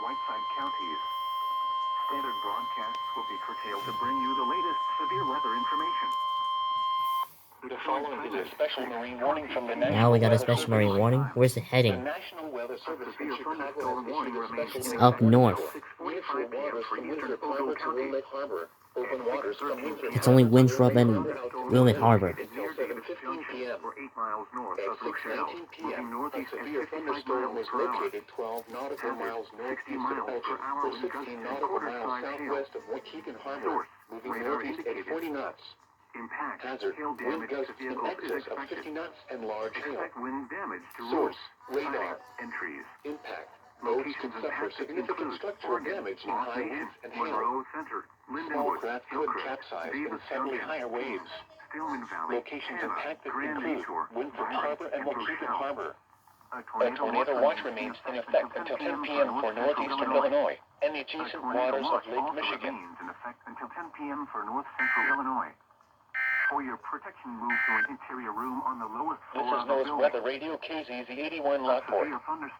Whiteside counties. Standard broadcasts will be curtailed to bring you the latest severe weather information. The following is a special marine warning from the Now National we got a Weather special Service. marine warning. Where's the The heading? National Weather Service in Severe Chicago thunderstorm has warning issued a remains special in Up effect north. until 6:45 Nearshore p.m. waters for from eastern Winthrop Ogle Harbor to County. Wilmette Harbor. Open waters from 6:13 Winthrop It's p.m. only Harbor to Winthrop Wilmette and Harbor. Wilmette Harbor. Until Near Davis 7:15 Junction, p.m. or 8 miles north At of Rochelle, 6:19 p.m., moving a northeast at severe 55 thunderstorm miles was per hour. located 12 nautical Hazard, miles 60 northeast of miles per Elgin, hour or with 60 gusts nautical 3/4 miles size hail. southwest of Waukegan Harbor, Source, moving radar northeast at indicated. 40 knots. Impact, Hazard, hail wind damage gusts to in vehicles is excess of expected. 50 knots and large hail. Expect wind damage to Source, roofs, radar. siding, and trees. Impact. Boats could Locations of suffer hazards significant include structural Oregon, damage in Lost high Nation, winds and hail. Monroe Center, Small Lindenwood, craft could Hillcrest, capsize in Davis suddenly Junction, higher waves. Stillman Valley, Locations Hannah, impacted Grand include Bayshore, Winthrop Vermont, Harbor and Waukegan Rochelle. Harbor. A A tornado watch remains in effect until 10 p.m. for northeastern Illinois and the adjacent waters of Lake Michigan. Remains in effect until 10 p.m. for north central Illinois. For your protection, move to an interior room on the lowest This floor is of the NOAA's building. Weather Radio KZZ 81 Lockport. Severe thunderstorm